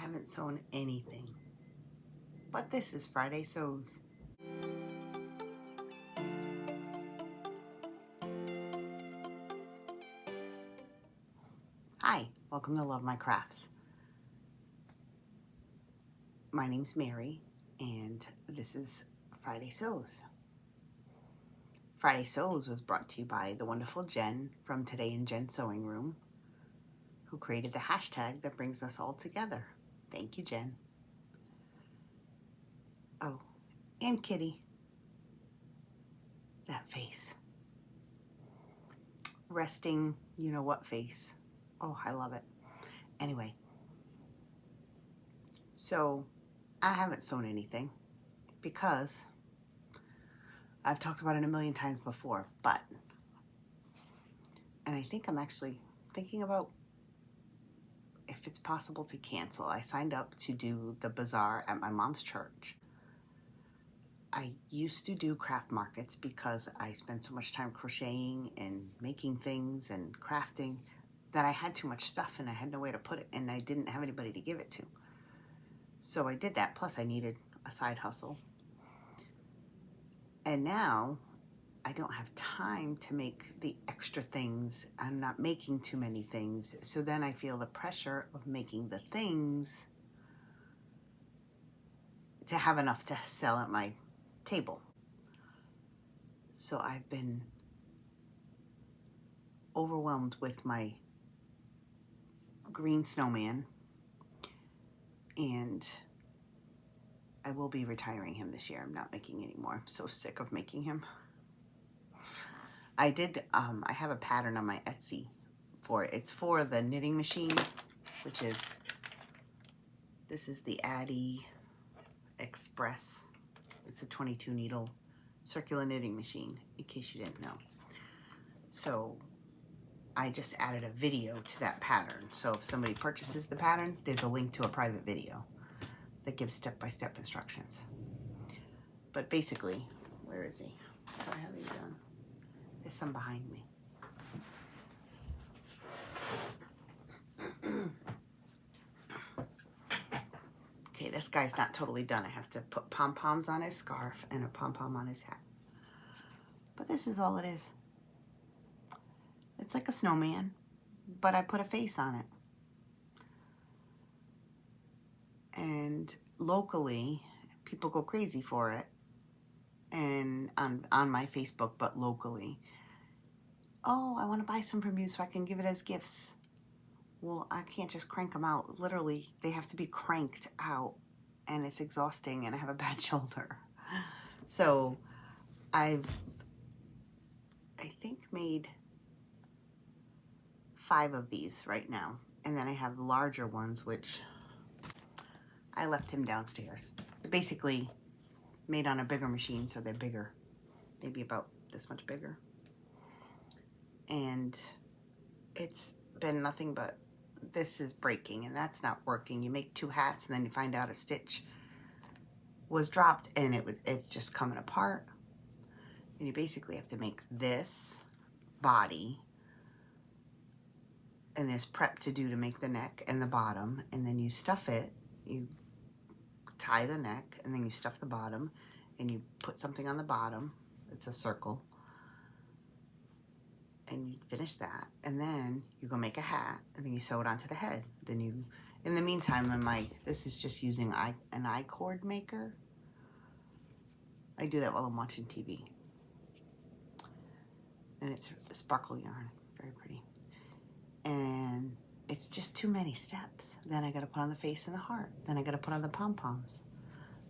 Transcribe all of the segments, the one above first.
haven't sewn anything, but this is Friday Sews. Hi, welcome to Love My Crafts. My name's Mary, and this is Friday Sews. Friday Sews was brought to you by the wonderful Jen from Today in Jen's Sewing Room, who created the hashtag that brings us all together. Thank you, Jen. Oh, and Kitty. That face. Resting, you know what face. Oh, I love it. Anyway, so I haven't sewn anything because I've talked about it a million times before, and I think I'm actually thinking about if it's possible to cancel. I signed up to do the bazaar at my mom's church. I used to do craft markets because I spent so much time crocheting and making things and crafting that I had too much stuff and I had nowhere to put it and I didn't have anybody to give it to. So I did that, plus I needed a side hustle. And now I don't have time to make the extra things. I'm not making too many things. So then I feel the pressure of making the things to have enough to sell at my table. So I've been overwhelmed with my green snowman, and I will be retiring him this year. I'm not making any more. I'm so sick of making him. I have a pattern on my Etsy for it. It's for the knitting machine, which is, this is the Addy Express. It's a 22 needle circular knitting machine, in case you didn't know. So I just added a video to that pattern. So if somebody purchases the pattern, there's a link to a private video that gives step-by-step instructions. But basically, where is he? What have you done? There's some behind me. Okay, this guy's not totally done. I have to put pom-poms on his scarf and a pom-pom on his hat. But this is all it is. It's like a snowman, but I put a face on it. And locally, people go crazy for it. And on my Facebook, but locally. Oh, I want to buy some from you so I can give it as gifts. Well, I can't just crank them out. Literally, they have to be cranked out, and it's exhausting, and I have a bad shoulder. So I think made 5 of these right now. And then I have larger ones, which I left him downstairs. They're basically made on a bigger machine, so they're bigger. Maybe about this much bigger. And it's been nothing but this is breaking and that's not working. You make 2 hats and then you find out a stitch was dropped and it's just coming apart. And you basically have to make this body and there's prep to do to make the neck and the bottom, and then you stuff it. You tie the neck and then you stuff the bottom and you put something on the bottom. It's a circle. And you finish that, and then you go make a hat, and then you sew it onto the head. Then you, in the meantime, this is just using an I-cord maker. I do that while I'm watching TV. And it's sparkle yarn, very pretty. And it's just too many steps. Then I gotta put on the face and the heart. Then I gotta put on the pom-poms.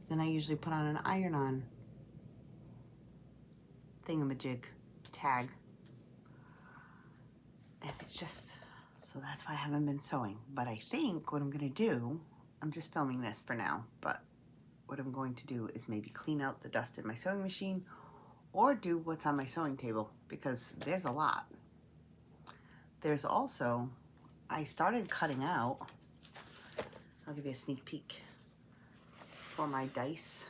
Then I usually put on an iron-on thingamajig tag. And it's just, so that's why I haven't been sewing. But I think what I'm gonna do, I'm just filming this for now, but what I'm going to do is maybe clean out the dust in my sewing machine or do what's on my sewing table, because there's a lot. There's also, I started cutting out, I'll give you a sneak peek, for my dice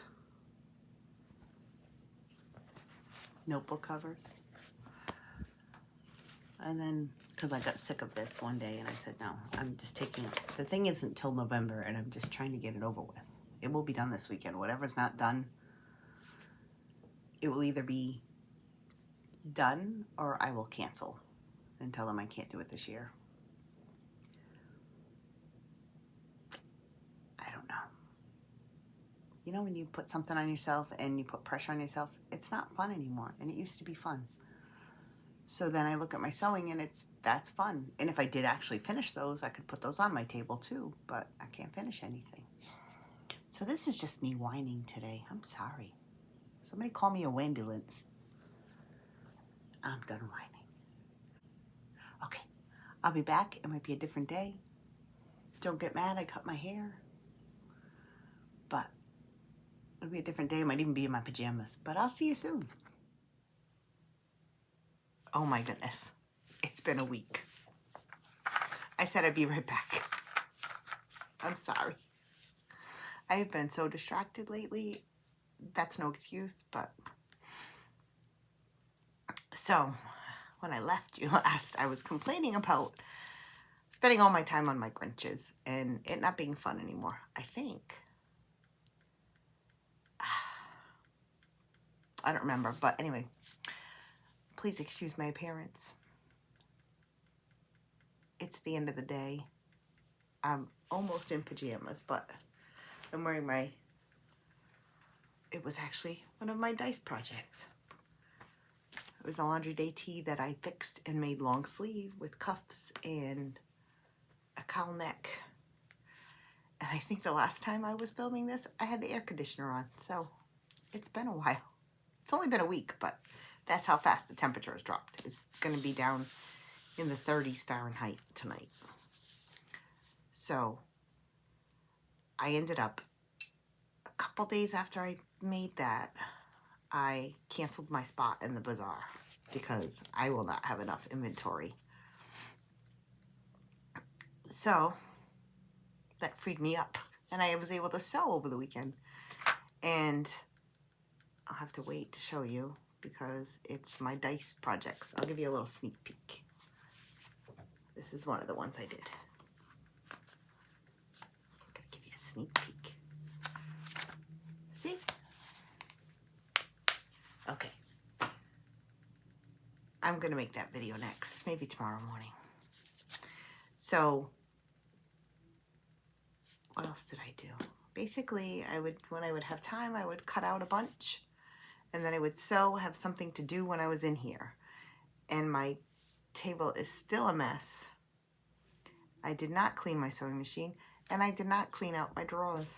notebook covers. And then, because I got sick of this one day and I said, no, I'm just taking it. The thing isn't till November and I'm just trying to get it over with. It will be done this weekend. Whatever's not done, it will either be done or I will cancel and tell them I can't do it this year. I don't know. You know when you put something on yourself and you put pressure on yourself, it's not fun anymore, and it used to be fun. So then I look at my sewing and that's fun. And if I did actually finish those, I could put those on my table too, but I can't finish anything. So this is just me whining today. I'm sorry. Somebody call me a wambulance. I'm done whining. Okay, I'll be back. It might be a different day. Don't get mad, I cut my hair. But it'll be a different day. It might even be in my pajamas, but I'll see you soon. Oh my goodness, it's been a week. I said I'd be right back. I'm sorry. I have been so distracted lately. That's no excuse, but... So, when I left you last, I was complaining about spending all my time on my Grinches and it not being fun anymore, I think. I don't remember, but anyway, please excuse my appearance. It's the end of the day. I'm almost in pajamas, but I'm wearing my... It was actually one of my dice projects. It was a laundry day tee that I fixed and made long sleeve with cuffs and a cowl neck. And I think the last time I was filming this, I had the air conditioner on, so it's been a while. It's only been a week, but that's how fast the temperature has dropped. It's going to be down in the 30s Fahrenheit tonight. So I ended up, a couple days after I made that, I canceled my spot in the bazaar because I will not have enough inventory. So that freed me up and I was able to sew over the weekend. And I'll have to wait to show you because it's my dice projects. I'll give you a little sneak peek. This is one of the ones I did. I'm gonna give you a sneak peek. See? Okay. I'm gonna make that video next, maybe tomorrow morning. So, what else did I do? Basically, when I would have time, I would cut out a bunch and then I would sew, have something to do when I was in here. And my table is still a mess. I did not clean my sewing machine and I did not clean out my drawers.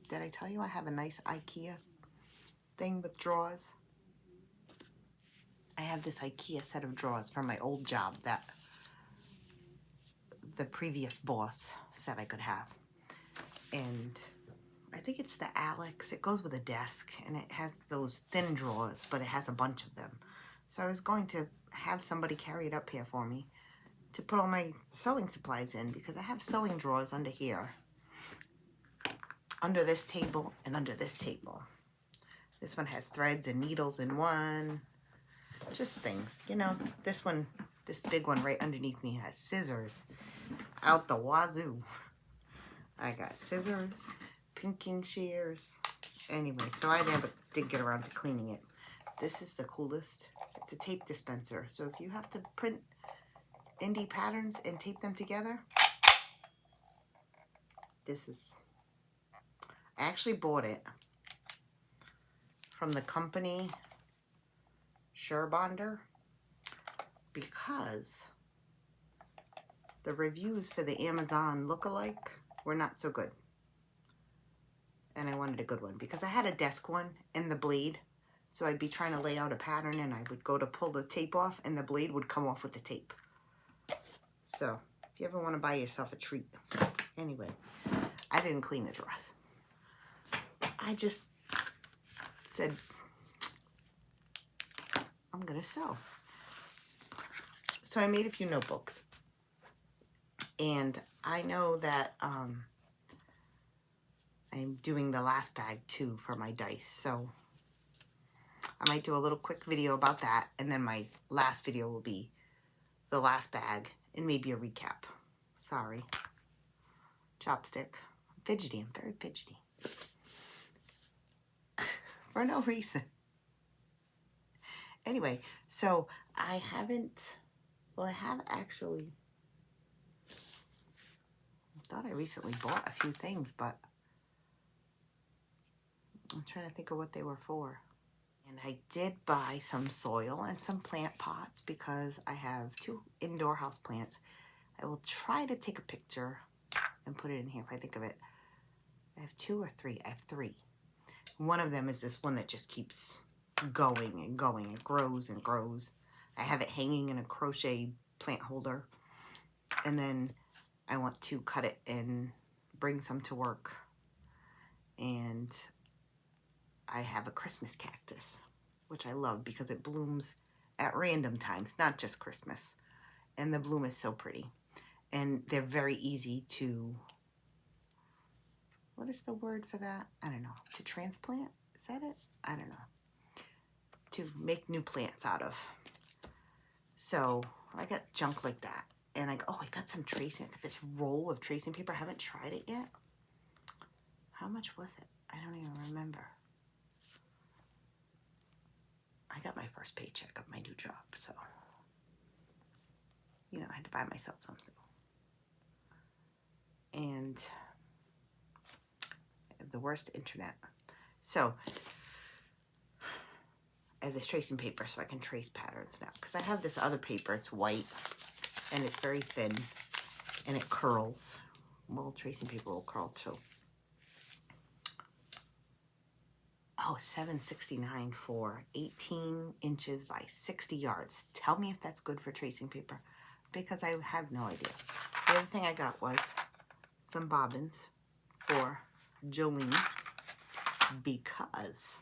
Did I tell you I have a nice IKEA thing with drawers? I have this IKEA set of drawers from my old job that the previous boss said I could have. And I think it's the Alex. It goes with a desk and it has those thin drawers, but it has a bunch of them. So I was going to have somebody carry it up here for me to put all my sewing supplies in because I have sewing drawers under here, under this table and under this table. This one has threads and needles in one, just things, you know. This one, this big one right underneath me has scissors out the wazoo. I got scissors, pinking shears. Anyway, so I never did get around to cleaning it. This is the coolest. It's a tape dispenser. So if you have to print indie patterns and tape them together, this is... I actually bought it from the company Serger because the reviews for the Amazon lookalike were not so good. And I wanted a good one because I had a desk one and the blade. So I'd be trying to lay out a pattern and I would go to pull the tape off and the blade would come off with the tape. So if you ever want to buy yourself a treat. Anyway, I didn't clean the drawers. I just said, I'm gonna sew. So I made a few notebooks. And I know that I'm doing the last bag too for my dice. So I might do a little quick video about that. And then my last video will be the last bag, and maybe a recap. Sorry. Chopstick. I'm fidgety. I'm very fidgety. For no reason. Anyway, so I haven't, well, I have actually, I thought I recently bought a few things, but I'm trying to think of what they were for. And I did buy some soil and some plant pots because I have 2 indoor house plants. I will try to take a picture and put it in here if I think of it. I have 2 or 3. I have 3. One of them is this one that just keeps going and going. It grows and grows. I have it hanging in a crochet plant holder. And then I want to cut it and bring some to work. And I have a Christmas cactus, which I love because it blooms at random times, not just Christmas. And the bloom is so pretty. And they're very easy to, what is the word for that? I don't know. To transplant? Is that it? I don't know. To make new plants out of. So I got junk like that. And I got some tracing, I got this roll of tracing paper. I haven't tried it yet. How much was it? I don't even remember. I got my first paycheck of my new job, so, you know, I had to buy myself something. And I have the worst internet. So I have this tracing paper so I can trace patterns now. Because I have this other paper, it's white, and it's very thin, and it curls. Well, tracing paper will curl too. Oh, $7.69 for 18 inches by 60 yards. Tell me if that's good for tracing paper, because I have no idea. The other thing I got was some bobbins for Jolene, because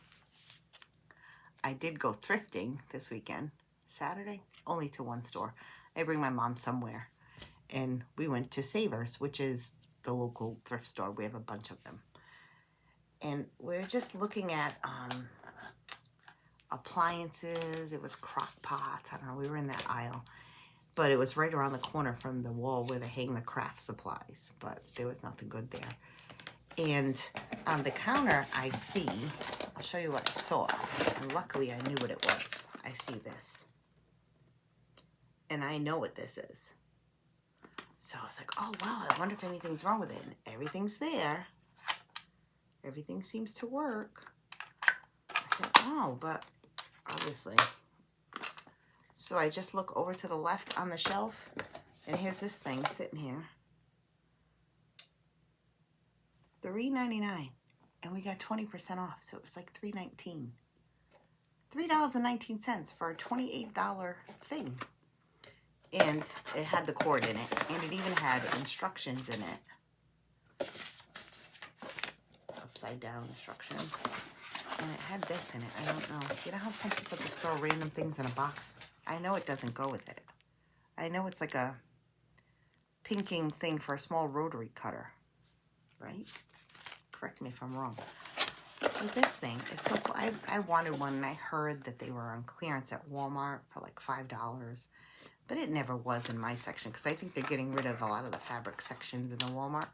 I did go thrifting this weekend, Saturday, only to one store. I bring my mom somewhere, and we went to Serger's, which is the local thrift store. We have a bunch of them. And we're just looking at appliances. It was crock pots. I don't know. We were in that aisle. But it was right around the corner from the wall where they hang the craft supplies. But there was nothing good there. And on the counter, I see, I'll show you what I saw. And luckily, I knew what it was. I see this. And I know what this is. So I was like, oh, wow, I wonder if anything's wrong with it. And everything's there. Everything seems to work. I said, oh, but obviously. So I just look over to the left on the shelf, and here's this thing sitting here. $3.99, and we got 20% off, so it was like $3.19. $3.19 for a $28 thing. And it had the cord in it, and it even had instructions in it. Upside down instructions. And it had this in it. I don't know. You know how some people just throw random things in a box? I know it doesn't go with it. I know it's like a pinking thing for a small rotary cutter, right? Correct me if I'm wrong. But this thing is so cool. I wanted one, and I heard that they were on clearance at Walmart for like $5. But it never was in my section, because I think they're getting rid of a lot of the fabric sections in the Walmarts.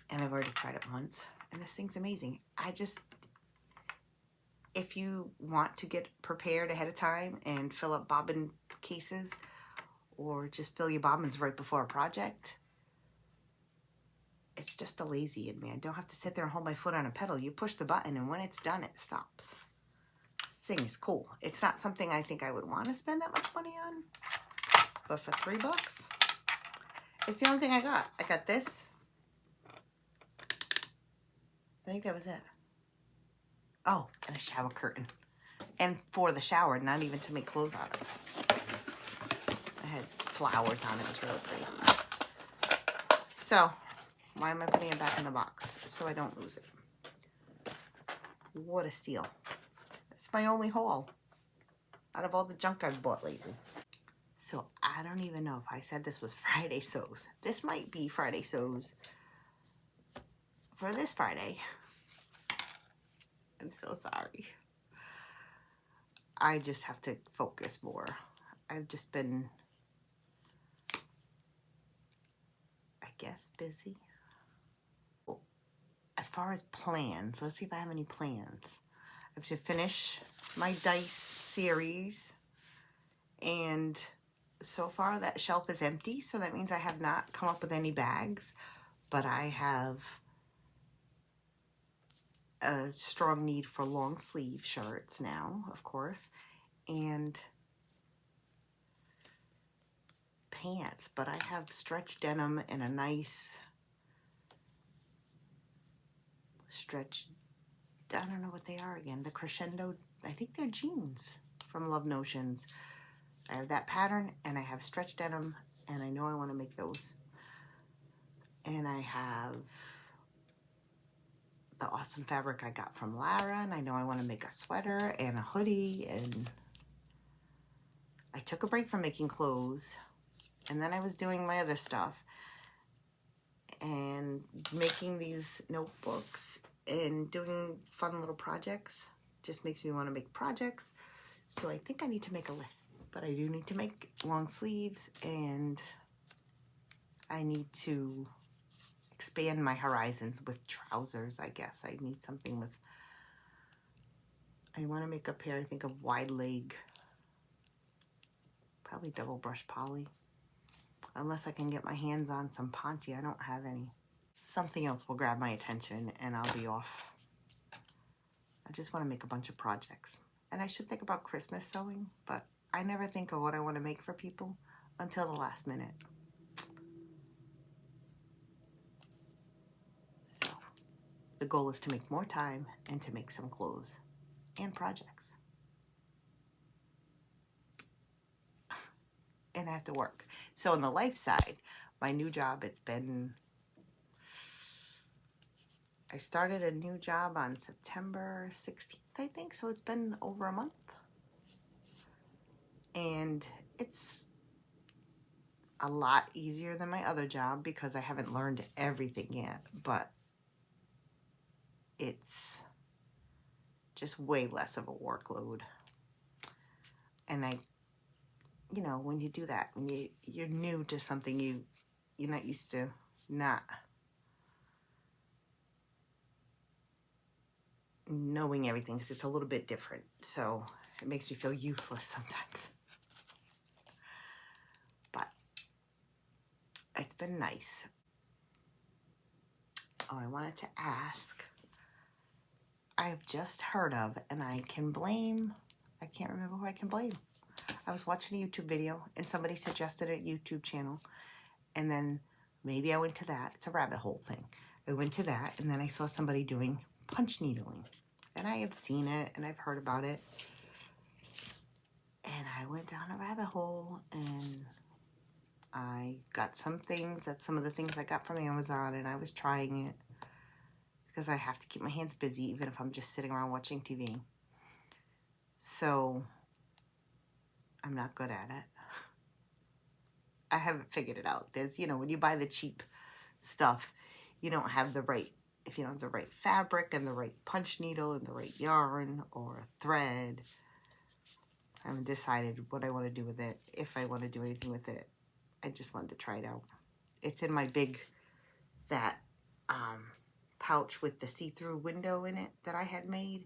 And I've already tried it once, and this thing's amazing. If you want to get prepared ahead of time and fill up bobbin cases, or just fill your bobbins right before a project, it's just the lazy in me. I don't have to sit there and hold my foot on a pedal. You push the button, and when it's done, it stops. This thing is cool. It's not something I think I would want to spend that much money on, but for $3, it's the only thing I got. I got this. I think that was it. Oh, and a shower curtain. And for the shower, not even to make clothes out of. I had flowers on it. It was really pretty. So, why am I putting it back in the box? So I don't lose it. What a steal. It's my only haul out of all the junk I've bought lately. So, I don't even know if I said this was Friday Sews. This might be Friday Sews for this Friday. I'm so sorry. I just have to focus more. I've just been, I guess, busy. As far as plans, let's see if I have any plans. I have to finish my dice series, and so far that shelf is empty, so that means I have not come up with any bags, but I have a strong need for long sleeve shirts now, of course, and pants, but I have stretch denim and a nice stretch, I don't know what they are again, the crescendo, I think they're jeans from Love Notions. I have that pattern, and I have stretch denim, and I know I want to make those. And I have the awesome fabric I got from Lara, and I know I want to make a sweater and a hoodie, and I took a break from making clothes, and then I was doing my other stuff and making these notebooks and doing fun little projects. Just makes me want to make projects, so I think I need to make a list. But I do need to make long sleeves, and I need to expand my horizons with trousers, I guess. I need something with, I want to make a pair, I think, of wide leg, probably double brush poly, unless I can get my hands on some Ponte. I don't have any. Something else will grab my attention and I'll be off. I just want to make a bunch of projects. And I should think about Christmas sewing, but I never think of what I want to make for people until the last minute. So the goal is to make more time and to make some clothes and projects. And I have to work. So on the life side, my new job, I started a new job on September 16th, I think, so it's been over a month. And it's a lot easier than my other job because I haven't learned everything yet, but it's just way less of a workload. And you know, when you do that, when you're new to something, you're not used to not knowing everything, because it's a little bit different. So it makes me feel useless sometimes. But it's been nice. Oh, I wanted to ask, I've just heard of, and I can't remember who I can blame. I was watching a YouTube video and somebody suggested a YouTube channel, and then maybe I went to that. It's a rabbit hole thing. I went to that, and then I saw somebody doing punch needling, and I have seen it and I've heard about it, and I went down a rabbit hole, and I got some things. That's some of the things I got from Amazon, and I was trying it because I have to keep my hands busy even if I'm just sitting around watching TV. So I'm not good at it. I haven't figured it out. There's, you know, when you buy the cheap stuff, you don't have the right, if you don't have the right fabric and the right punch needle and the right yarn or thread. I haven't decided what I want to do with it, if I want to do anything with it. I just wanted to try it out. It's in my that pouch with the see-through window in it that I had made,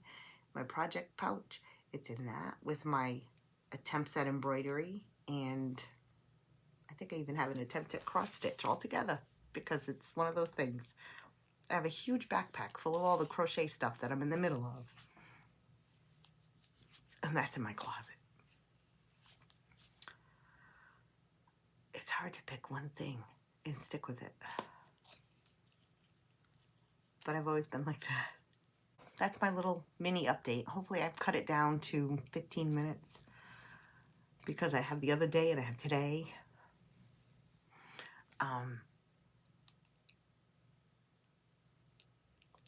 my project pouch. It's in that with my attempts at embroidery, and I think I even have an attempt at cross stitch all together because it's one of those things. I have a huge backpack full of all the crochet stuff that I'm in the middle of, and that's in my closet. It's hard to pick one thing and stick with it, but I've always been like that. That's my little mini update. Hopefully I've cut it down to 15 minutes because I have the other day and I have today.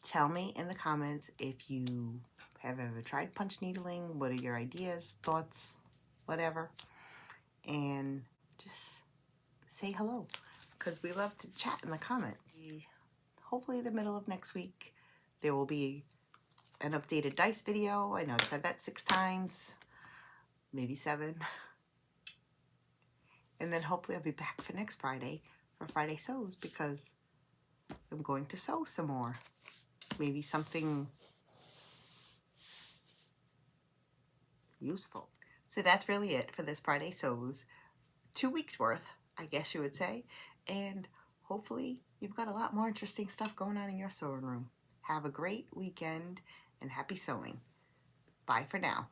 Tell me in the comments if you have ever tried punch needling. What are your ideas, thoughts, whatever. And just say hello, because we love to chat in the comments. Hopefully the middle of next week, there will be an updated dice video. I know I said that 6 times, maybe 7. And then hopefully I'll be back for next Friday for Friday Sews, because I'm going to sew some more. Maybe something useful. So that's really it for this Friday Sews. 2 weeks worth, I guess you would say. And hopefully you've got a lot more interesting stuff going on in your sewing room. Have a great weekend and happy sewing. Bye for now.